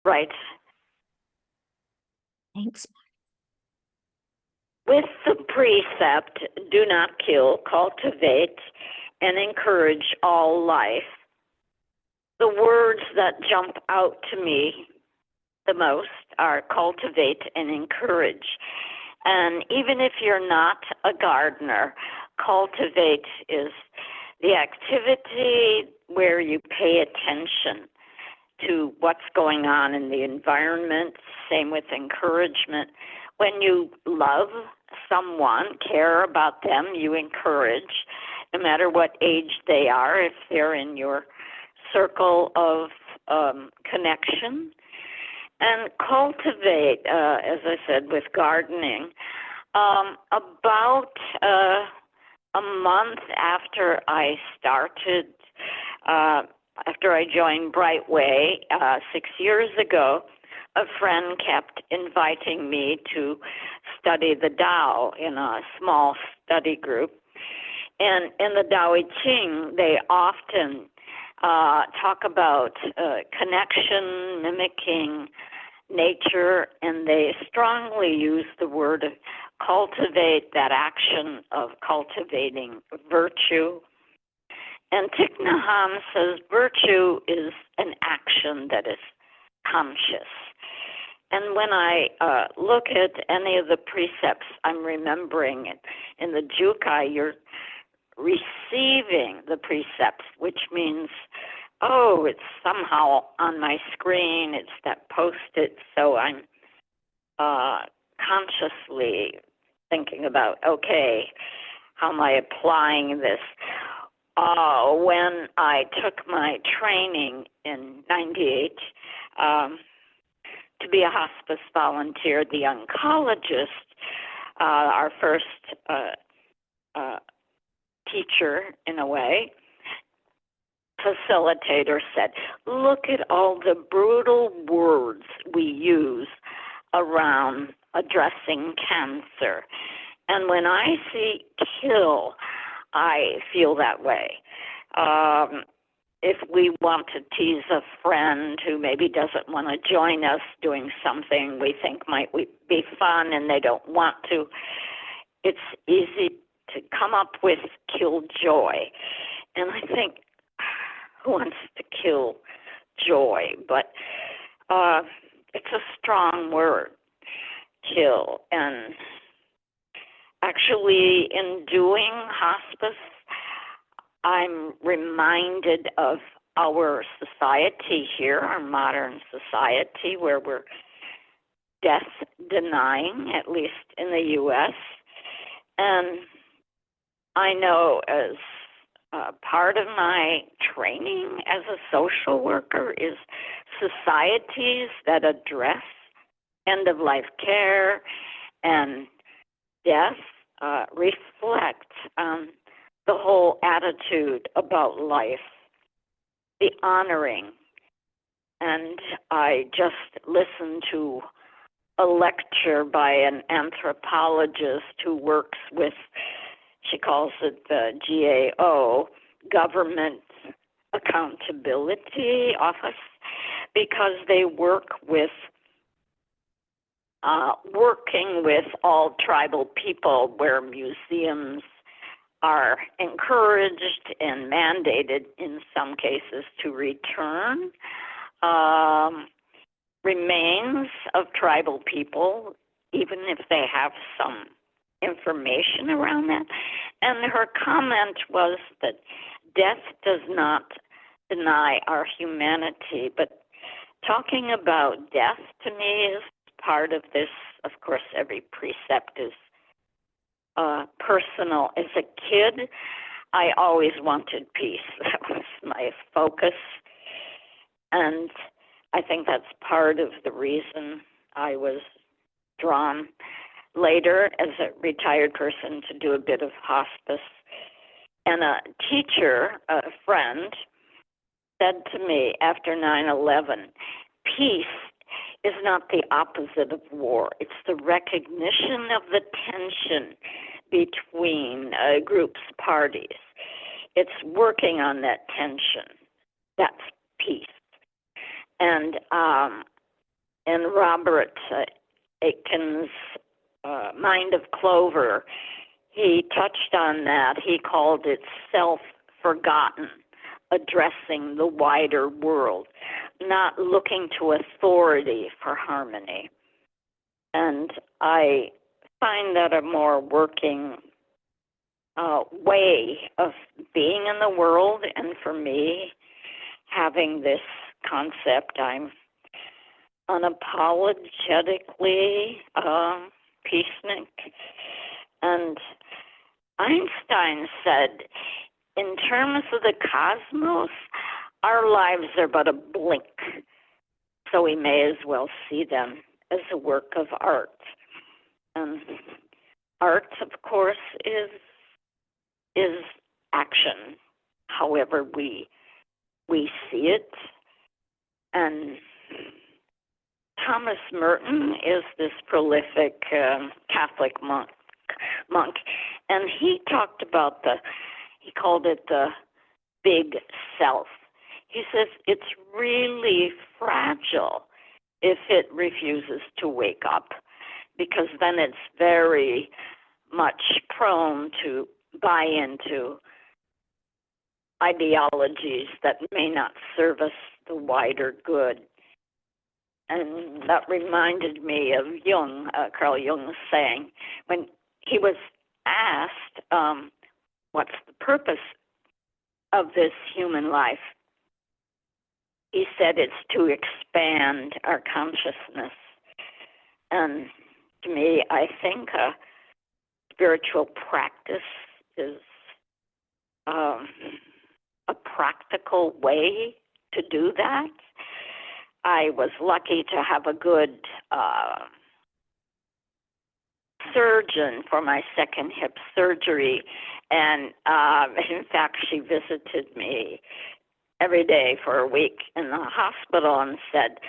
Right. Thanks. With the precept, do not kill, cultivate, and encourage all life, the words that jump out to me the most are cultivate and encourage. And even if you're not a gardener, cultivate is the activity where you pay attention to what's going on in the environment. Same with encouragement. When you love someone, care about them, you encourage, no matter what age they are, if they're in your circle of connection. And cultivate, as I said, with gardening. About a month after I started, after I joined Brightway 6 years ago, a friend kept inviting me to study the Tao in a small study group. And in the Tao Te Ching, they often talk about connection, mimicking nature, and they strongly use the word cultivate, that action of cultivating virtue. And Thich Nhat Hanh says virtue is an action that is conscious. And when I look at any of the precepts, I'm remembering it. In the Jukai, you're receiving the precepts, which means, oh, it's somehow on my screen, it's that post-it, so I'm consciously thinking about, okay, how am I applying this? When I took my training in 98 to be a hospice volunteer, the oncologist, our first teacher in a way, facilitator, said, look at all the brutal words we use around addressing cancer. And when I see kill, I feel that way. If we want to tease a friend who maybe doesn't want to join us doing something we think might be fun and they don't want to, it's easy to come up with kill joy. And I think, who wants to kill joy? But it's a strong word, kill. And actually, in doing hospice, I'm reminded of our society here, our modern society, where we're death denying, at least in the U.S. And I know as part of my training as a social worker is societies that address end-of-life care and death reflect the whole attitude about life, the honoring. And I just listened to a lecture by an anthropologist who works with, she calls it the GAO, Government Accountability Office, because they work with working with all tribal people, where museums are encouraged and mandated in some cases to return remains of tribal people, even if they have some information around that. And her comment was that death does not deny our humanity, but talking about death to me is part of this. Of course, every precept is personal. As a kid, I always wanted peace. That was my focus. And I think that's part of the reason I was drawn later as a retired person to do a bit of hospice. And a teacher, a friend, said to me after 9/11, peace is not the opposite of war. It's the recognition of the tension between groups, parties. It's working on that tension. That's peace. And in Robert Aitken's Mind of Clover, he touched on that. He called it self-forgotten, addressing the wider world, not looking to authority for harmony. And I find that a more working way of being in the world, and for me, having this concept, I'm unapologetically peacenik. And Einstein said, in terms of the cosmos, our lives are but a blink, so we may as well see them as a work of art. And art, of course, is action, however we see it. And Thomas Merton is this prolific Catholic monk, and he talked about he called it the big self. He says it's really fragile if it refuses to wake up, because then it's very much prone to buy into ideologies that may not serve us the wider good. And that reminded me of Jung, Carl Jung saying, when he was asked, what's the purpose of this human life? He said it's to expand our consciousness. And to me, I think a spiritual practice is a practical way to do that. I was lucky to have a good surgeon for my second hip surgery, and in fact, she visited me every day for a week in the hospital and said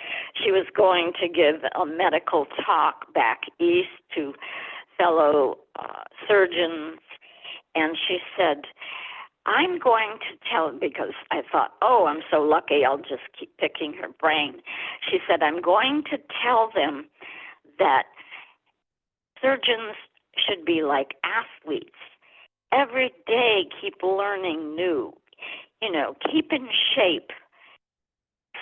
she was going to give a medical talk back east to fellow surgeons, and she said, I'm going to tell, because I thought, oh, I'm so lucky, I'll just keep picking her brain. She said, I'm going to tell them that surgeons should be like athletes. Every day, keep learning new. Keep in shape.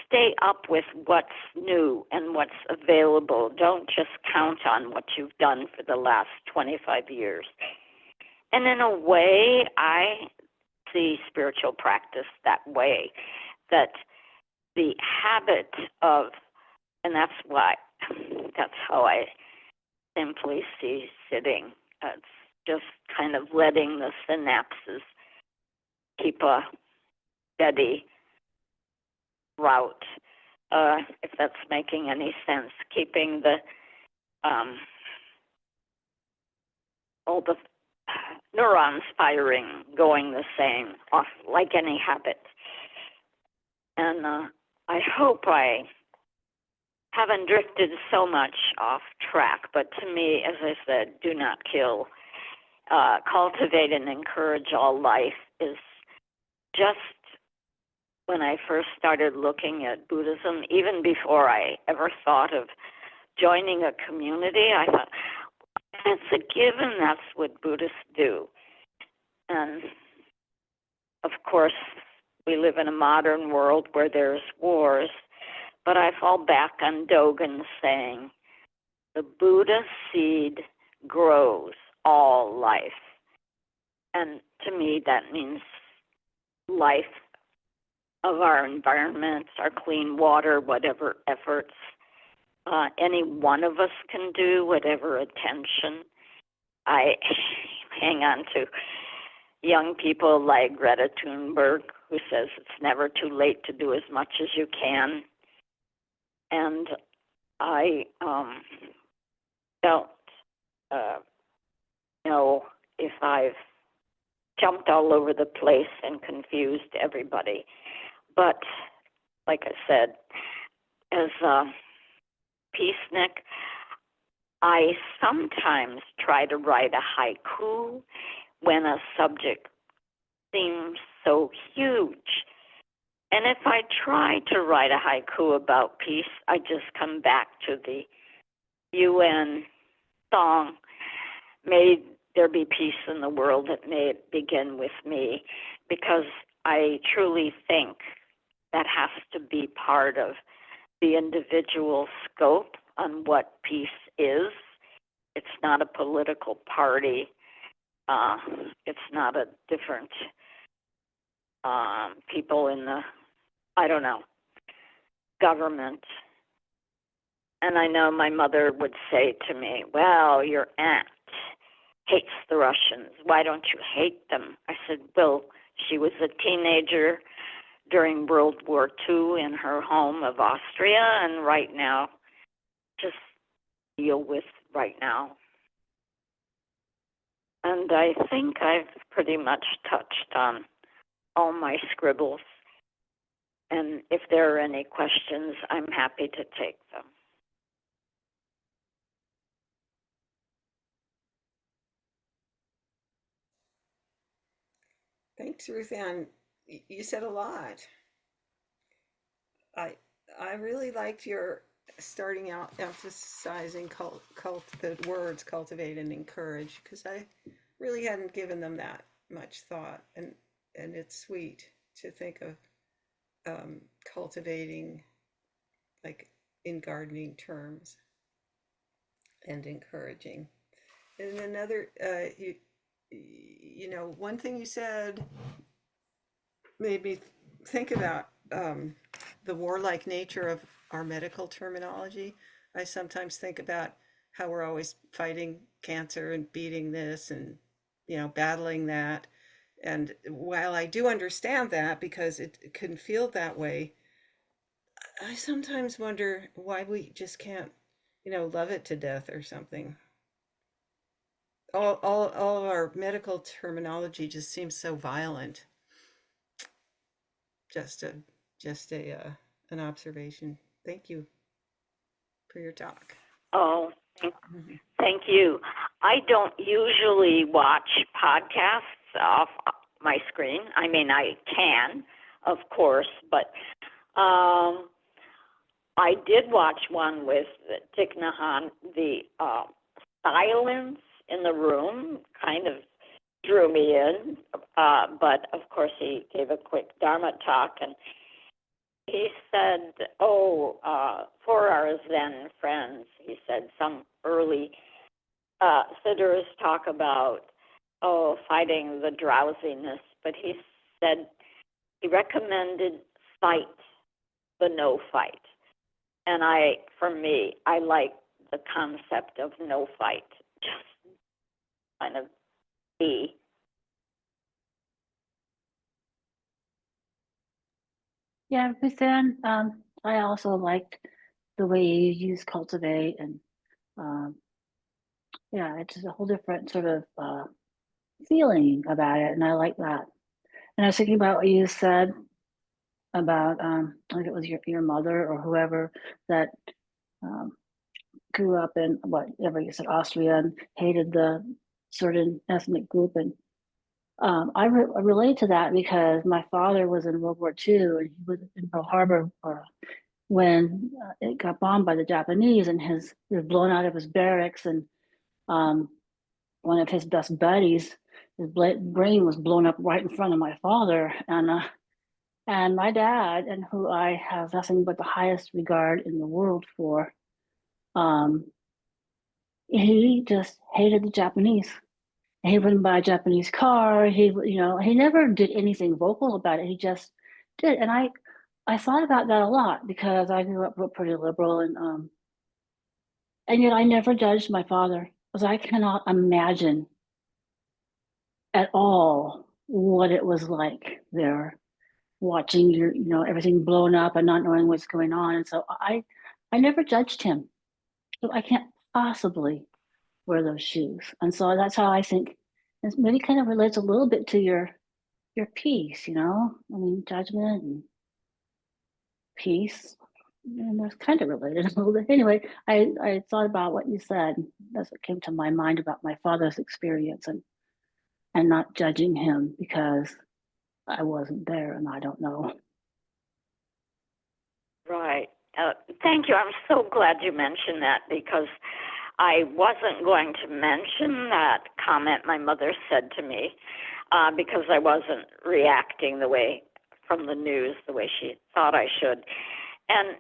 Stay up with what's new and what's available. Don't just count on what you've done for the last 25 years. And in a way, I see spiritual practice that way, that the habit of, and that's how I simply see sitting. It's just kind of letting the synapses keep a steady route, if that's making any sense, keeping all the neurons firing, going the same, off like any habit. And I hope I haven't drifted so much off track, but to me, as I said, do not kill, cultivate and encourage all life is just, when I first started looking at Buddhism, even before I ever thought of joining a community, I thought, it's a given, that's what Buddhists do. And of course, we live in a modern world where there's wars, but I fall back on Dogen's saying, the Buddha seed grows all life. And to me, that means life of our environment, our clean water, whatever efforts any one of us can do, whatever attention. I hang on to young people like Greta Thunberg, who says it's never too late to do as much as you can. And I don't know if I've jumped all over the place and confused everybody. But like I said, as a peacenik, I sometimes try to write a haiku when a subject seems so huge. And if I try to write a haiku about peace, I just come back to the UN song, May there be peace in the world, that may it begin with me, because I truly think that has to be part of the individual scope on what peace is. It's not a political party. It's not a different people in the, I don't know, government. And I know my mother would say to me, well, your aunt hates the Russians. Why don't you hate them? I said, well, she was a teenager during World War II in her home of Austria, and right now, just deal with right now. And I think I've pretty much touched on all my scribbles. And if there are any questions, I'm happy to take them. Thanks, Ruth Ann. You said a lot. I really liked your starting out emphasizing the words cultivate and encourage, because I really hadn't given them that much thought, and it's sweet to think of cultivating like in gardening terms and encouraging. And another, one thing you said made me think about the warlike nature of our medical terminology. I sometimes think about how we're always fighting cancer and beating this and, battling that. And while I do understand that because it can feel that way, I sometimes wonder why we just can't, love it to death or something. All of our medical terminology just seems so violent. Just a just a an observation. Thank you for your talk. Oh, thank you. I don't usually watch podcasts off my screen. I mean, I can, of course, but I did watch one with Thich Nhat Hanh. The silence in the room kind of drew me in, but of course he gave a quick Dharma talk, and he said, for our Zen friends, he said, some early siddhas talk about, fighting the drowsiness, but he said he recommended fight the no fight. And for me, I like the concept of no fight, just kind of be. Yeah, but then I also liked the way you use cultivate, and um, yeah, it's just a whole different sort of feeling about it, and I like that. And I was thinking about what you said about I think it was your mother or whoever that um, grew up in whatever you said, Austria, and hated the certain ethnic group. And I relate to that because my father was in World War II, and he was in Pearl Harbor when it got bombed by the Japanese, and he was blown out of his barracks, and um, one of his best buddies, his brain was blown up right in front of my father, and my dad, and who I have nothing but the highest regard in the world for, um, he just hated the Japanese. He wouldn't buy a Japanese car. He never did anything vocal about it. He just did, and I thought about that a lot because I grew up pretty liberal, and yet I never judged my father because I cannot imagine at all what it was like there, watching everything blown up and not knowing what's going on. And so I never judged him. So I can't possibly wear those shoes. And so that's how I think it maybe kind of relates a little bit to your peace, I mean, judgment and peace. And they're kind of related a little bit. Anyway, I thought about what you said. That's what came to my mind about my father's experience, and not judging him because I wasn't there and I don't know. Right. Thank you. I'm so glad you mentioned that because I wasn't going to mention that comment my mother said to me because I wasn't reacting the way from the news the way she thought I should. And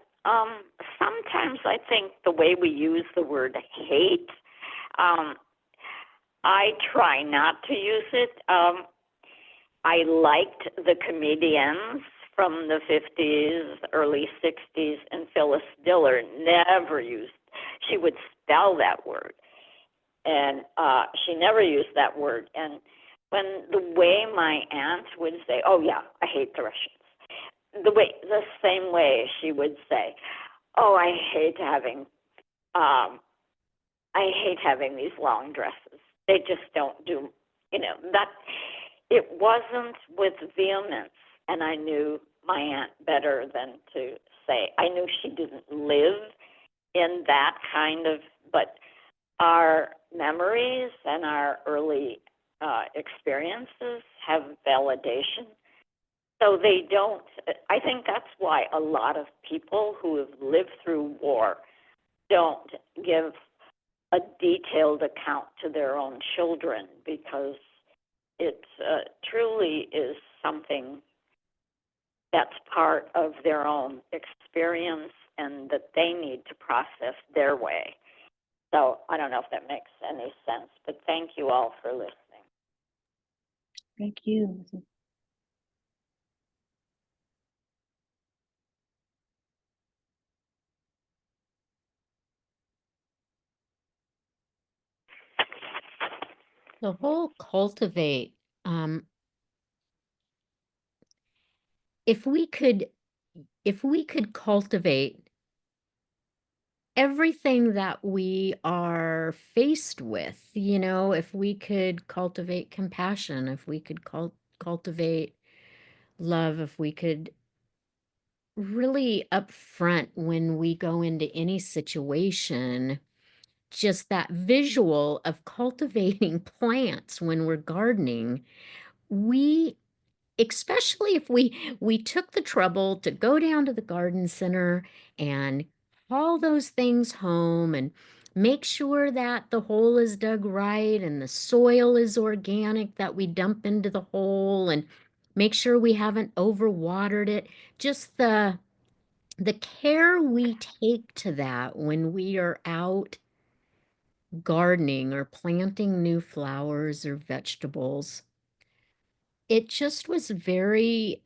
sometimes I think the way we use the word hate, um, I try not to use it. I liked the comedians from the 50s, early 60s, and Phyllis Diller never used, she would spell that word. And she never used that word. And when the way my aunt would say, oh, yeah, I hate the Russians, the same way she would say, oh, I hate having these long dresses. They just don't do, that it wasn't with vehemence, and I knew my aunt better than to say. I knew she didn't live in that kind of, but our memories and our early experiences have validation. So they don't, I think that's why a lot of people who have lived through war don't give a detailed account to their own children because it truly is something that's part of their own experience and that they need to process their way. So I don't know if that makes any sense, but thank you all for listening. Thank you. The whole cultivate, if we could cultivate everything that we are faced with, if we could cultivate compassion, if we could cultivate love, if we could really upfront when we go into any situation, just that visual of cultivating plants when we're gardening, we especially if we took the trouble to go down to the garden center and haul those things home and make sure that the hole is dug right and the soil is organic that we dump into the hole and make sure we haven't overwatered it. Just the care we take to that when we are out gardening or planting new flowers or vegetables, it just was very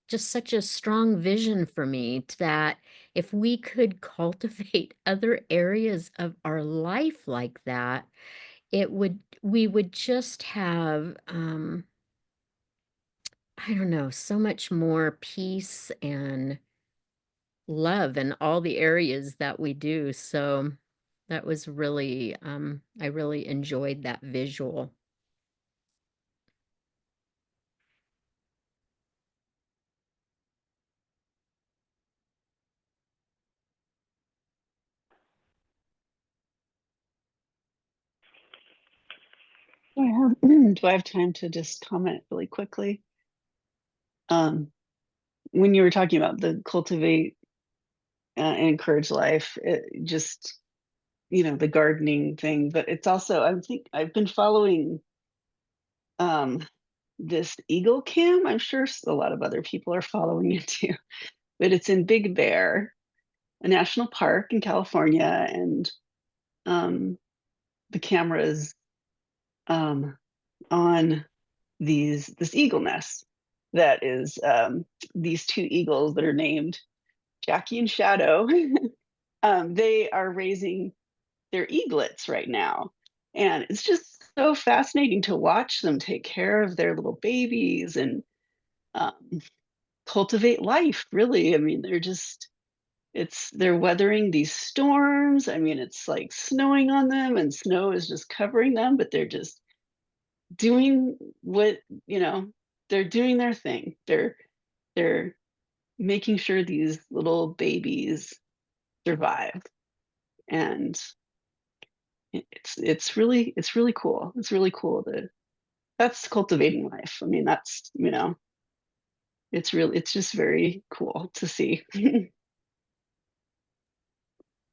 just such a strong vision for me that if we could cultivate other areas of our life like that, we would just have I don't know, so much more peace and love in all the areas that we do. So that was really, I really enjoyed that visual. Do I have time to just comment really quickly? When you were talking about the cultivate and encourage life, it just, the gardening thing, but it's also, I think I've been following um, this Eagle Cam. I'm sure a lot of other people are following it too, but it's in Big Bear, a national park in California, and um, the camera is on this eagle nest that is these two eagles that are named Jackie and Shadow. They are raising their eaglets right now, and it's just so fascinating to watch them take care of their little babies and um, cultivate life. Really, I mean, they're weathering these storms. I mean, it's like snowing on them, and snow is just covering them, but they're just doing what they're doing their thing. They're making sure these little babies survive, and it's really cool. It's really cool to that's cultivating life. I mean, that's it's just very cool to see.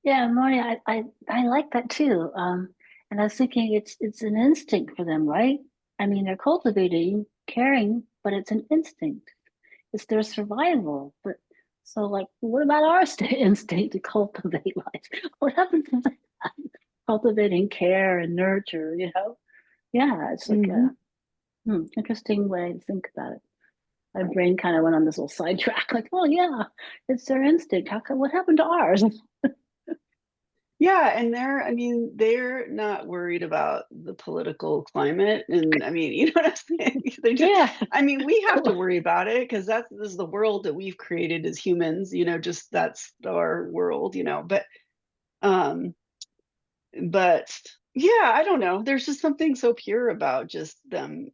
Yeah, Moni, I like that too. And I was thinking it's an instinct for them, right? I mean, they're cultivating, caring, but it's an instinct. It's their survival. But so, like, what about our instinct to cultivate life? What happens to that? Cultivating care and nurture? Yeah, it's like Mhm. a interesting way to think about it. My brain kind of went on this little sidetrack, like, oh yeah, it's their instinct. What happened to ours? Yeah, and I mean, they're not worried about the political climate, and I mean, you know what I'm saying? They just, Yeah, I mean, we have to cool. worry about it because this is the world that we've created as humans, just that's our world, um, but yeah, I don't know. There's just something so pure about just them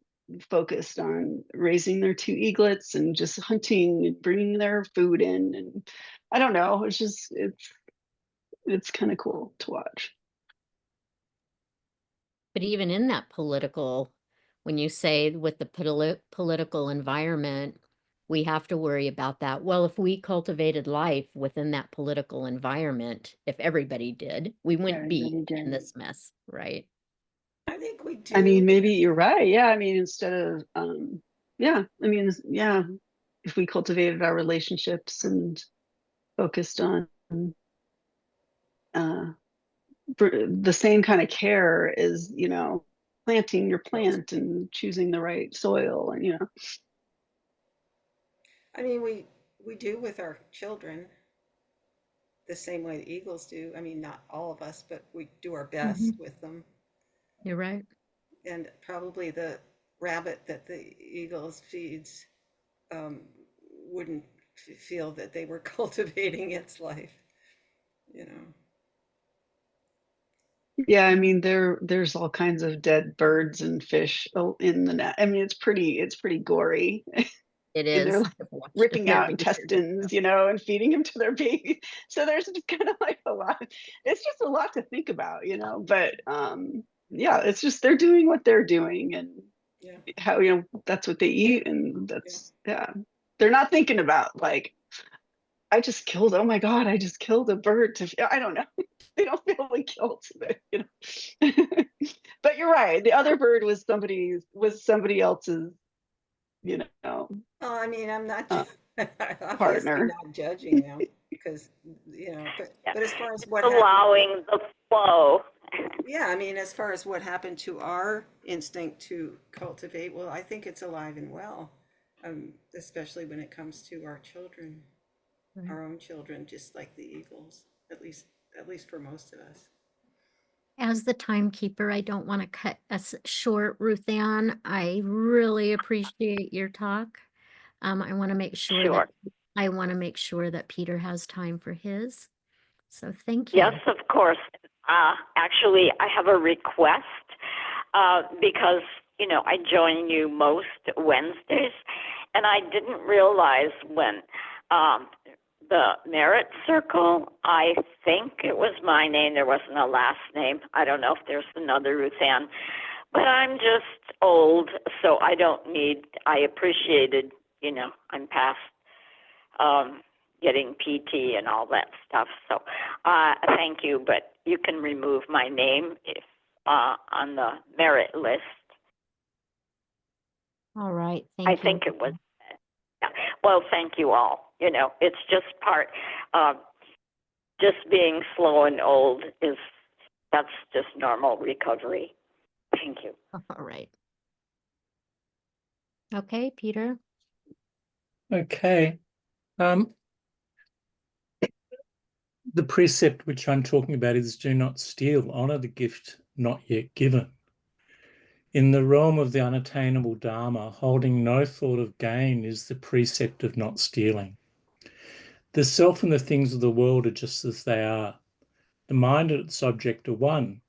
focused on raising their two eaglets and just hunting and bringing their food in, and I don't know. It's kind of cool to watch. But even in that political, when you say with the political environment, we have to worry about that. Well, if we cultivated life within that political environment, if everybody did, we wouldn't be Everybody in did. this mess, right? I think we I do. mean, maybe you're right. Yeah, I mean, instead of, yeah, I mean, yeah, if we cultivated our relationships and focused on uh, the same kind of care as, planting your plant and choosing the right soil, and I mean, we do with our children the same way the eagles do. I mean, not all of us, but we do our best Mhm. with them. You're right. And probably the rabbit that the eagles feeds um, wouldn't feel that they were cultivating its life, you know. yeah, I mean, there's all kinds of dead birds and fish in the net. I mean, it's pretty gory. It They're is. like I've watched it. ripping They're out weird. intestines, and feeding them to their baby. So there's just kind of like a lot. It's just a lot to think about, But yeah, it's just they're doing what they're doing, and Yeah, how that's what they eat, and yeah. that's yeah. They're not thinking about like oh my god, I just killed a bird I don't know. They don't feel like guilt, But you're right. The other bird was somebody else's, you know, Well, I mean, I'm not uh, obviously partner. not judging them because, Yeah. but as far as Just what happened, allowing the flow. yeah, I mean, as far as what happened to our instinct to cultivate, well, I think it's alive and well, especially when it comes to our children, Right. our own children, just like the eagles, at least for most of us. As the timekeeper, I don't want to cut us short, Ruth Ann. I really appreciate your talk. I want to make sure Sure. that Peter has time for his. So thank Yes, you. of course. Actually, I have a request because, I join you most Wednesdays, and I didn't realize when the Merit Circle, I think it was my name. There wasn't a last name. I don't know if there's another Ruthann, but I'm just old, so I appreciated, I'm past getting PT and all that stuff. So thank you, but you can remove my name if on the merit list. All right. I Thank you. think it was. Yeah. Well, thank you all. It's just just being slow and old that's just normal recovery. Thank you. All right. Okay, Peter. Okay. Um, the precept which I'm talking about is do not steal, honor the gift not yet given. In the realm of the unattainable Dharma, holding no thought of gain is the precept of not stealing. The self and the things of the world are just as they are. The mind and its object are one.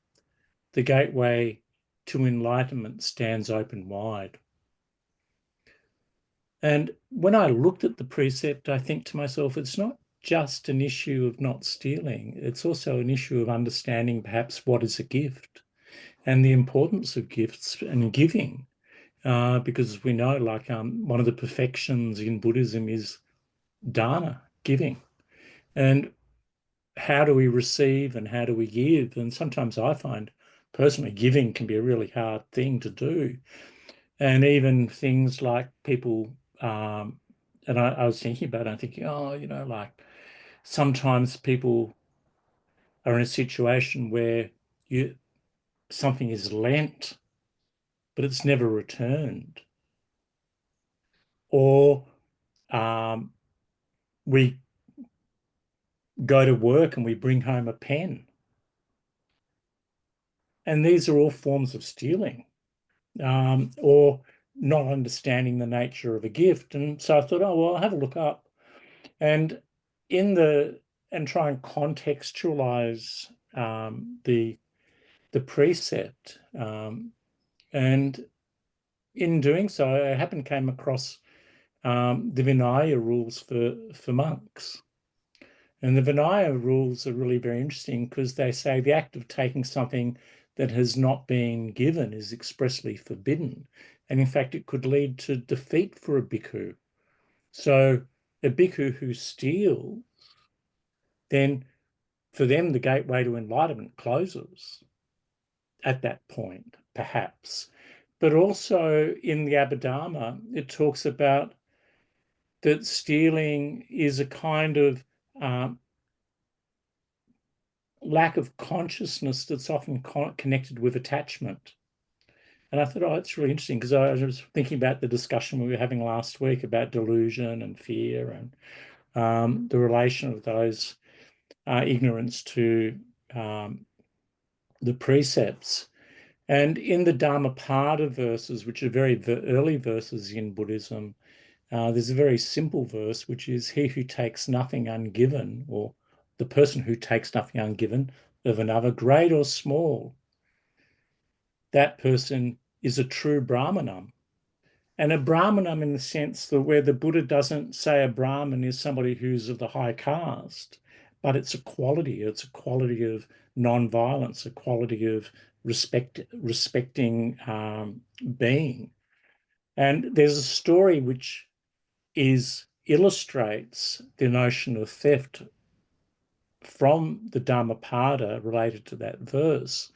The gateway to enlightenment stands open wide. And when I looked at the precept, I think to myself, it's not just an issue of not stealing. It's also an issue of understanding perhaps what is a gift and the importance of gifts and giving. Because we know, like one of the perfections in Buddhism is dana, giving. And how do we receive and how do we give? And sometimes I find personally giving can be a really hard thing to do. And even things like people, and I was thinking about it, I'm thinking, oh, like sometimes people are in a situation where something is lent, but it's never returned. Or we go to work and we bring home a pen. And these are all forms of stealing, or not understanding the nature of a gift. And so I thought, oh, well, I'll have a look up and try and contextualize the precept. And in doing so, I came across the Vinaya rules for monks. And the Vinaya rules are really very interesting because they say the act of taking something that has not been given is expressly forbidden. And in fact, it could lead to defeat for a bhikkhu. So a bhikkhu who steals, then for them, the gateway to enlightenment closes at that point, perhaps. But also in the Abhidharma, it talks about that stealing is a kind of lack of consciousness that's often connected with attachment. And I thought, oh, it's really interesting because I was thinking about the discussion we were having last week about delusion and fear and the relation of those ignorance to the precepts. And in the Dhammapada verses, which are very early verses in Buddhism, there's a very simple verse, which is, he who takes nothing ungiven, or the person who takes nothing ungiven of another, great or small, that person is a true Brahmanam. And a Brahmanam in the sense that where the Buddha doesn't say a Brahmin is somebody who's of the high caste, but it's a quality of non-violence, a quality of respecting being. And there's a story which illustrates the notion of theft from the Dhammapada related to that verse.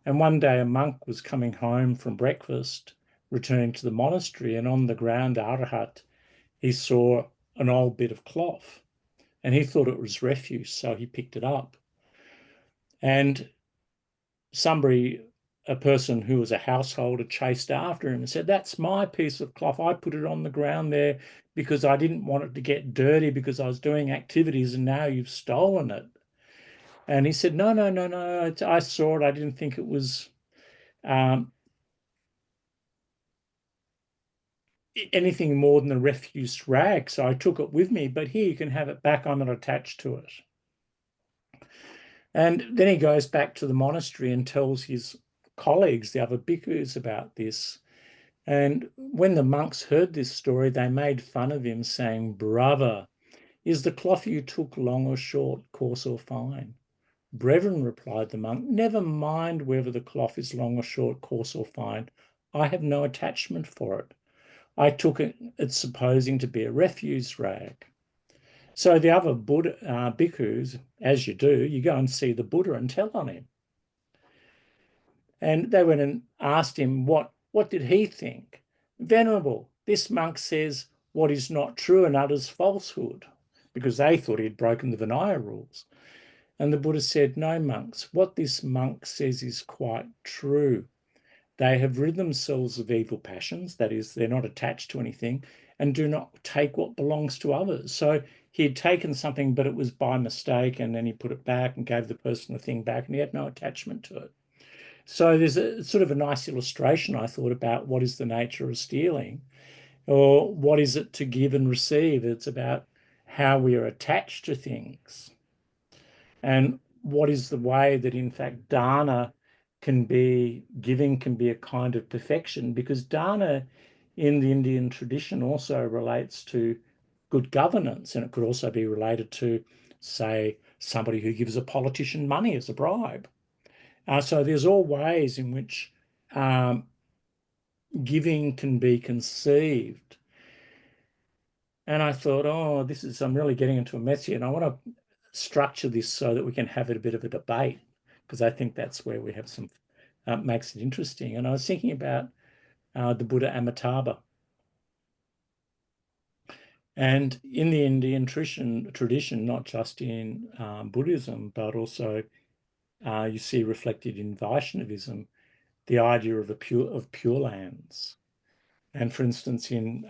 And one day a monk was coming home from breakfast, returning to the monastery, and on the ground, Arahat, he saw an old bit of cloth and he thought it was refuse, so he picked it up. And a person who was a householder, chased after him and said, that's my piece of cloth. I put it on the ground there because I didn't want it to get dirty because I was doing activities and now you've stolen it. And he said, no, I saw it. I didn't think it was anything more than a refuse rag, so I took it with me, but here you can have it back. I'm not attached to it. And then he goes back to the monastery and tells his colleagues, the other bhikkhus, about this. And when the monks heard this story, they made fun of him, saying, brother, is the cloth you took long or short, coarse or fine? Brethren, replied the monk, never mind whether the cloth is long or short, coarse or fine. I have no attachment for it. I took it supposing to be a refuse rag. So the other bhikkhus, as you do, you go and see the Buddha and tell on him. And they went and asked him, what did he think? Venerable, this monk says what is not true and utters falsehood, because they thought he had broken the Vinaya rules. And the Buddha said, no, monks, what this monk says is quite true. They have rid themselves of evil passions, that is, they're not attached to anything, and do not take what belongs to others. So he had taken something, but it was by mistake, and then he put it back and gave the person the thing back, and he had no attachment to it. So there's a sort of a nice illustration, I thought, about what is the nature of stealing, or what is it to give and receive. It's about how we are attached to things, and what is the way that, in fact, dana giving can be a kind of perfection, because dana in the Indian tradition also relates to good governance, and it could also be related to, say, somebody who gives a politician money as a bribe. So there's all ways in which giving can be conceived. And I thought, oh, I'm really getting into a mess here, and I want to structure this so that we can have a bit of a debate, because I think that's where we have some, makes it interesting. And I was thinking about the Buddha Amitabha. And in the Indian tradition, not just in Buddhism, but also you see reflected in Vaishnavism, the idea of pure lands. And for instance, in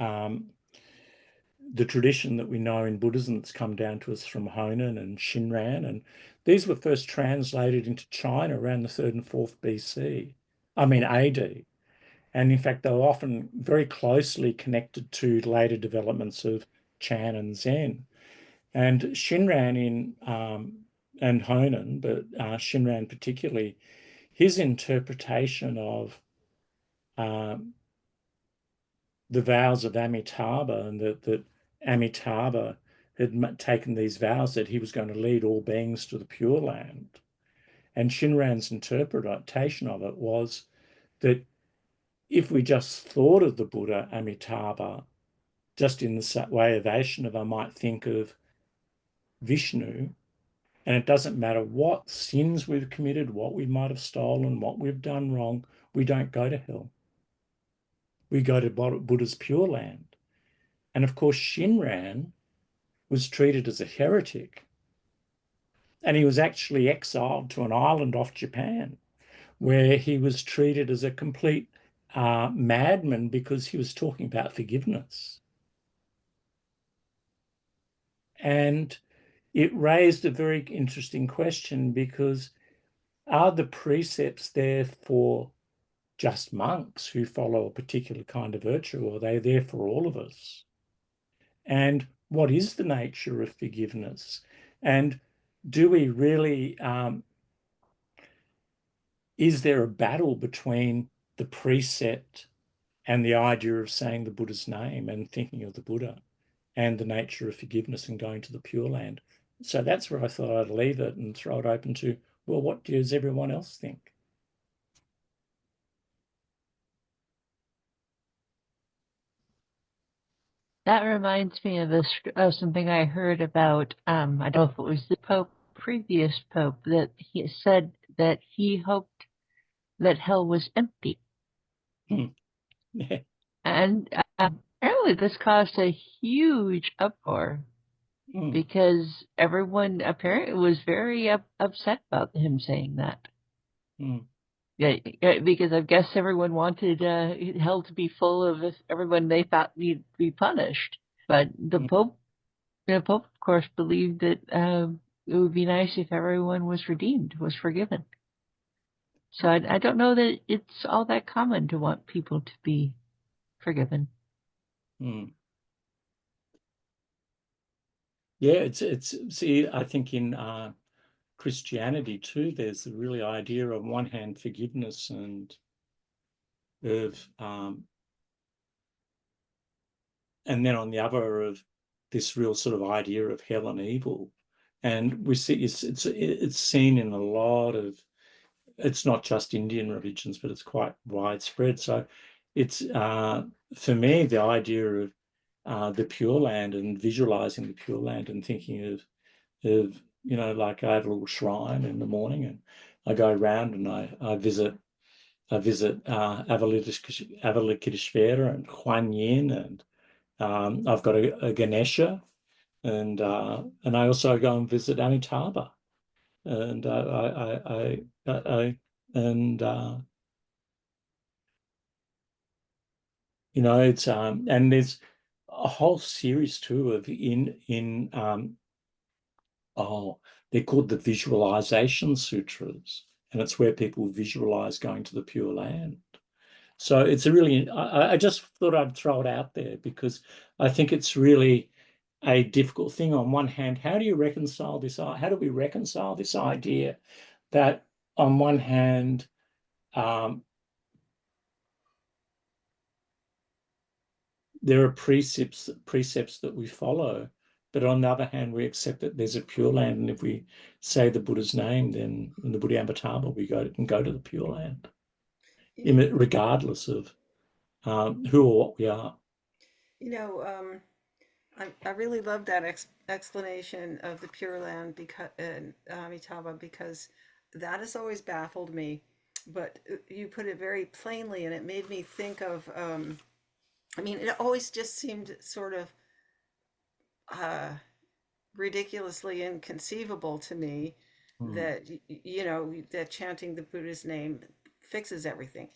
the tradition that we know in Buddhism that's come down to us from Honen and Shinran, and these were first translated into China around the 3rd and 4th BC, AD. And in fact, they were often very closely connected to later developments of Chan and Zen. And Shinran and Honen, but Shinran particularly, his interpretation of the vows of Amitabha, and that Amitabha had taken these vows that he was going to lead all beings to the Pure Land. And Shinran's interpretation of it was that if we just thought of the Buddha Amitabha just in the way of Vaishnava might think of Vishnu, and it doesn't matter what sins we've committed, what we might have stolen, what we've done wrong, we don't go to hell. We go to Buddha's Pure Land. And of course, Shinran was treated as a heretic. And he was actually exiled to an island off Japan, where he was treated as a complete madman because he was talking about forgiveness. And it raised a very interesting question, because are the precepts there for just monks who follow a particular kind of virtue, or are they there for all of us? And what is the nature of forgiveness? And do we really, is there a battle between the precept and the idea of saying the Buddha's name and thinking of the Buddha, and the nature of forgiveness and going to the Pure Land? So that's where I thought I'd leave it and throw it open to, well, what does everyone else think? That reminds me of something I heard about, I don't know if it was the previous Pope, that he said that he hoped that hell was empty. Yeah. And apparently this caused a huge uproar because everyone apparently was very upset about him saying that. Yeah, because I guess everyone wanted hell to be full of everyone they thought needed to be punished. But the Pope, of course, believed that it would be nice if everyone was redeemed, was forgiven. So I don't know that it's all that common to want people to be forgiven. Yeah, it's see, I think in Christianity too, there's the really idea of, on one hand, forgiveness and of and then on the other of this real sort of idea of hell and evil. And we see it's seen in a lot of, it's not just Indian religions, but it's quite widespread. So it's for me, the idea of the Pure Land and visualizing the Pure Land and thinking of like I have a little shrine in the morning, and I go around and I visit Avalokiteshvara and Huan Yin, and I've got a Ganesha, and I also go and visit Amitabha, and it's and there's a whole series too of they're called the Visualization Sutras, and it's where people visualize going to the Pure Land. So it's a really, I just thought I'd throw it out there, because I think it's really a difficult thing. On one hand, how do we reconcile this idea that on one hand, there are precepts that we follow, but on the other hand, we accept that there's a Pure Land, and if we say the Buddha's name, then in the Buddha Amitabha, we go to the Pure Land, regardless of who or what we are. I really love that explanation of the Pure Land because Amitabha, because that has always baffled me. But you put it very plainly, and it made me think of. I mean, it always just seemed sort of uh, ridiculously inconceivable to me Mm. that you know that chanting the Buddha's name fixes everything.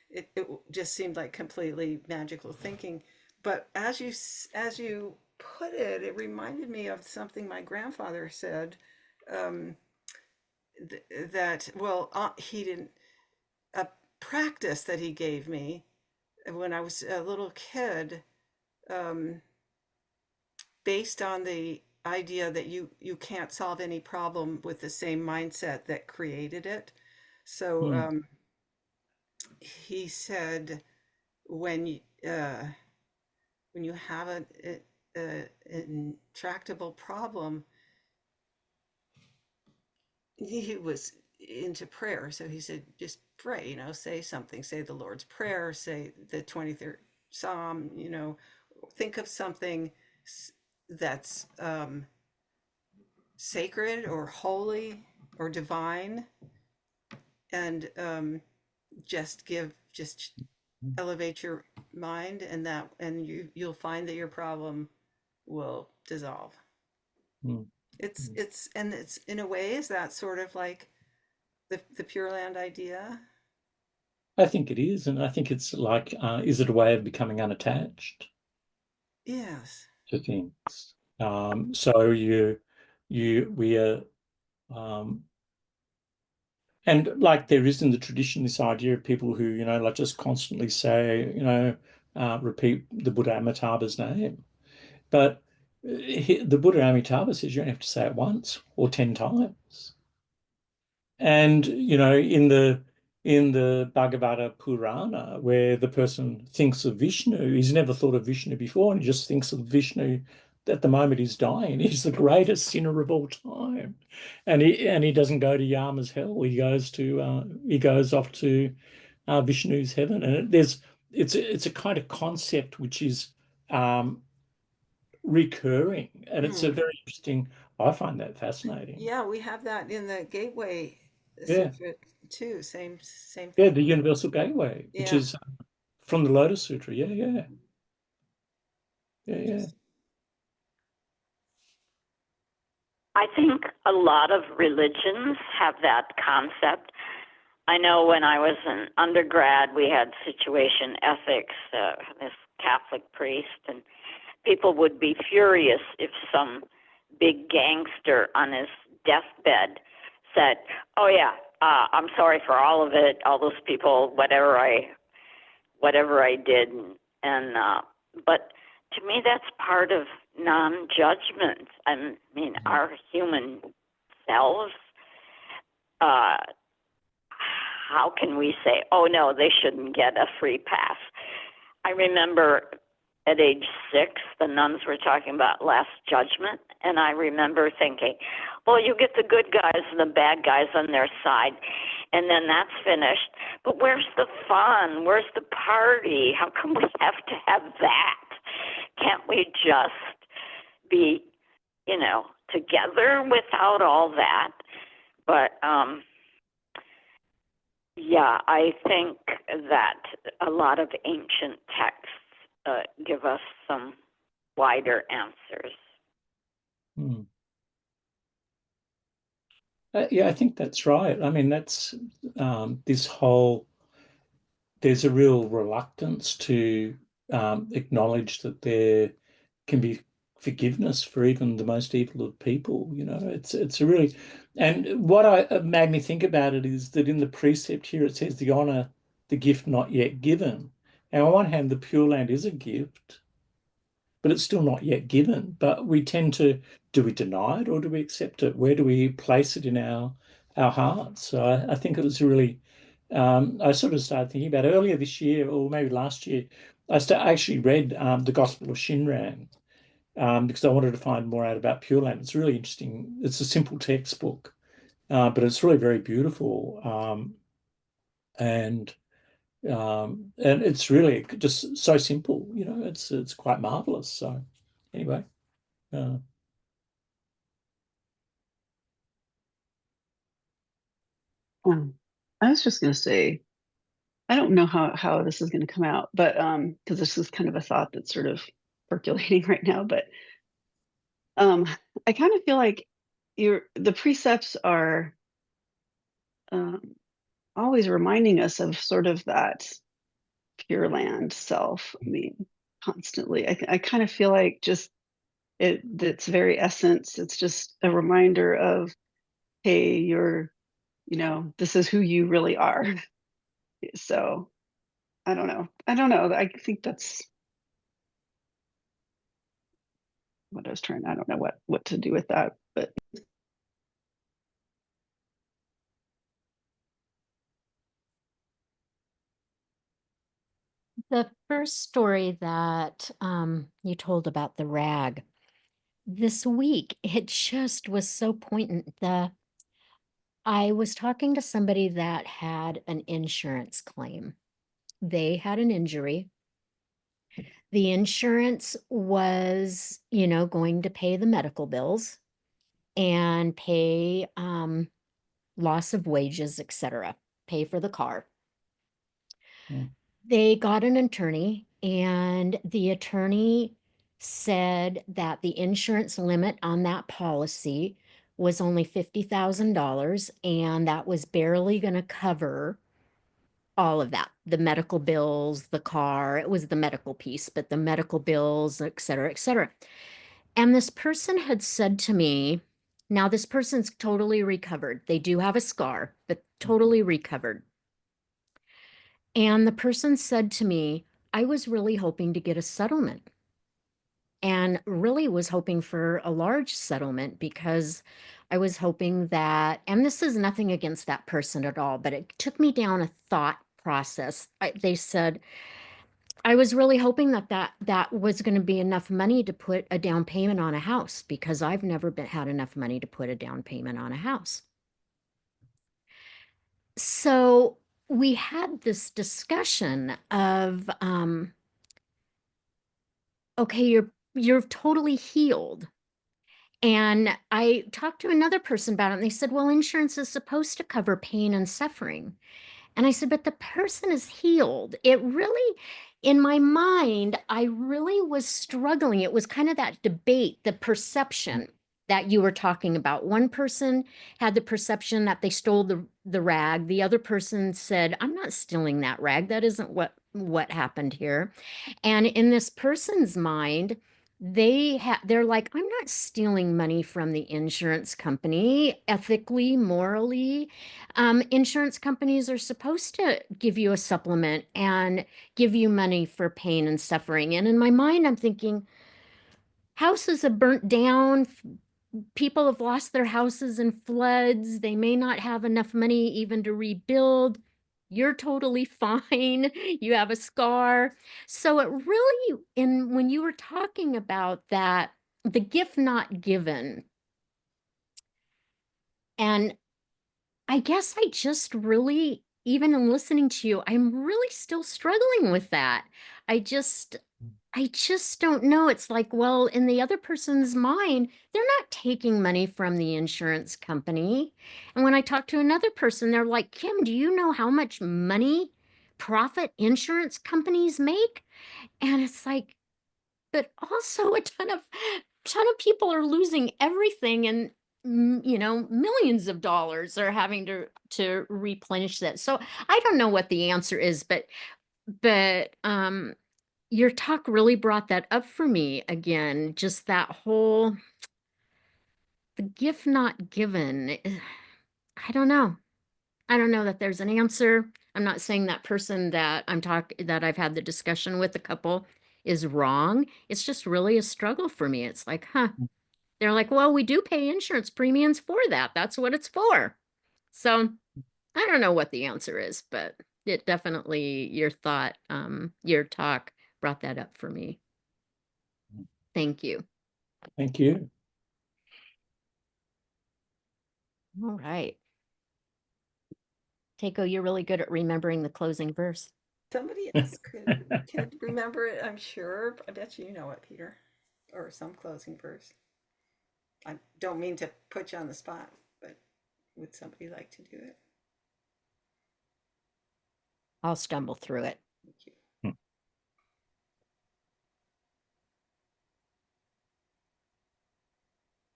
It just seemed like completely magical thinking. But as you put it, it reminded me of something my grandfather said. Um, that well, he didn't a practice that he gave me when I was a little kid. Um, Based on the idea that you can't solve any problem with the same mindset that created it. So Mm. he said, when you uh, when you have an intractable problem, he was into prayer. So he said, just pray, you know, say something, say the Lord's Prayer, say the 23rd Psalm, you know, think of something that's sacred or holy or divine, and just elevate your mind, and you'll find that your problem will dissolve. Mm. It's in a way, is that sort of like the Pure Land idea? I think it is, and I think it's like, is it a way of becoming unattached Yes. to things? So we are, um, and like there is in the tradition this idea of people who, you know, like just constantly say, you know, repeat the Buddha Amitabha's name. But the Buddha Amitabha says you don't have to say it once or 10 times. And you know, in the Bhagavata Purana, where the person thinks of Vishnu, he's never thought of Vishnu before, and he just thinks of Vishnu at the moment he's dying. He's the greatest sinner of all time, and he doesn't go to Yama's hell. He goes off to Vishnu's heaven, and it's a kind of concept which is um, recurring, and it's a Mm. very interesting. I find that fascinating. Yeah, we have that in the Gateway Yeah. Sutra too. Same Yeah, thing. the Universal Gateway, which Yeah. is from the Lotus Sutra. Yeah, yeah, yeah, yeah. Interesting. I think a lot of religions have that concept. I know when I was an undergrad, we had situation ethics, this Catholic priest, and people would be furious if some big gangster on his deathbed said, "Oh yeah, I'm sorry for all of it, all those people, whatever I did," and but to me that's part of non-judgment. I mean, our human selves. Uh, how can we say, "Oh no, they shouldn't get a free pass"? I remember at age 6, the nuns were talking about Last Judgment, and I remember thinking, well, you get the good guys and the bad guys on their side, and then that's finished. But where's the fun? Where's the party? How come we have to have that? Can't we just be, together without all that? But yeah, I think that a lot of ancient texts give us some wider answers. Hmm. Yeah, I think that's right. I mean, that's this whole. There's a real reluctance to acknowledge that there can be forgiveness for even the most evil of people. You know, it's a really, and what made me think about it is that in the precept here it says the honor, the gift not yet given. And on one hand, the Pure Land is a gift, but it's still not yet given. But we tend to, do we deny it or do we accept it? Where do we place it in our hearts? So I think it was really, I sort of started thinking about earlier this year or maybe last year. I actually read the Gospel of Shinran because I wanted to find more out about Pure Land. It's really interesting. It's a simple textbook, but it's really very beautiful. And and it's really just so simple, you know, it's quite marvelous. So anyway. I was just going to say, I don't know how this is going to come out, but because this is kind of a thought that's sort of percolating right now, but I kind of feel like the precepts are um, always reminding us of sort of that Pure Land self. I mean, constantly. I kind of feel like just its very essence. It's just a reminder of, hey, this is who you really are. So I don't know. I don't know. I think that's what I was trying. I don't know what to do with that, but The first story that you told about the rag this week, it just was so poignant. I was talking to somebody that had an insurance claim. They had an injury. The insurance was, going to pay the medical bills and pay loss of wages, etc., pay for the car. They got an attorney, and the attorney said that the insurance limit on that policy was only $50,000, and that was barely going to cover all of that, the medical bills, the car. It was the medical piece, but the medical bills, et cetera, et cetera. And this person had said to me, now this person's totally recovered. They do have a scar, but totally recovered. And the person said to me, I was really hoping to get a settlement, and really was hoping for a large settlement, because I was hoping that, and this is nothing against that person at all, but it took me down a thought process. They said, I was really hoping that was going to be enough money to put a down payment on a house, because I've never had enough money to put a down payment on a house. So we had this discussion of, okay, you're totally healed. And I talked to another person about it, and they said, well, insurance is supposed to cover pain and suffering. And I said, but the person is healed. It really, in my mind, I really was struggling. It was kind of that debate, the perception that you were talking about. One person had the perception that they stole the rag. The other person said, I'm not stealing that rag. That isn't what happened here. And in this person's mind, they're like, I'm not stealing money from the insurance company ethically, morally. Insurance companies are supposed to give you a supplement and give you money for pain and suffering. And in my mind, I'm thinking, houses have burnt down. People have lost their houses in floods. They may not have enough money even to rebuild. You're totally fine. You have a scar. So it really, when you were talking about that, the gift not given, and I guess I just really, even in listening to you, I'm really still struggling with that. I just don't know. It's like, well, in the other person's mind, they're not taking money from the insurance company. And when I talk to another person, they're like, Kim, do you know how much money profit insurance companies make? And it's like, but also a ton of people are losing everything, and millions of dollars are having to replenish that. So I don't know what the answer is, but your talk really brought that up for me again, just that whole, the gift not given. I don't know. I don't know that there's an answer. I'm not saying that person that that I've had the discussion with, a couple, is wrong. It's just really a struggle for me. It's like, they're like, well, we do pay insurance premiums for that. That's what it's for. So I don't know what the answer is, but it definitely, your talk brought that up for me. Thank you. Thank you. All right. Takeo, you're really good at remembering the closing verse. Somebody else could remember it, I'm sure. I bet you know it, Peter. or some closing verse. I don't mean to put you on the spot, but would somebody like to do it? I'll stumble through it. Thank you.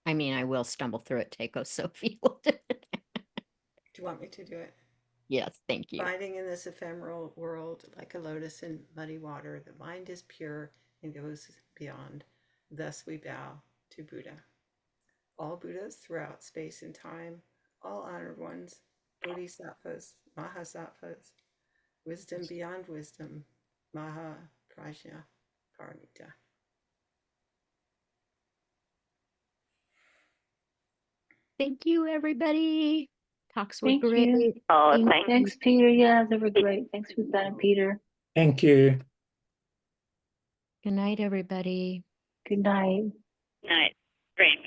I mean, I will stumble through it, Takeo. Sophie will do it. Do you want me to do it? Yes, thank you. Biding in this ephemeral world like a lotus in muddy water, the mind is pure and goes beyond. Thus we bow to Buddha. All Buddhas throughout space and time, all honored ones, Bodhisattvas, Mahasattvas, wisdom beyond wisdom, Maha Prajna Paramita. Thank you, everybody. Talks were Thank great. you. Oh, Thank thank you. Thanks, Peter. Yeah, they were great. Thanks, Ruth and Peter. Thank you. Good night, everybody. Good night. Night. Dreams.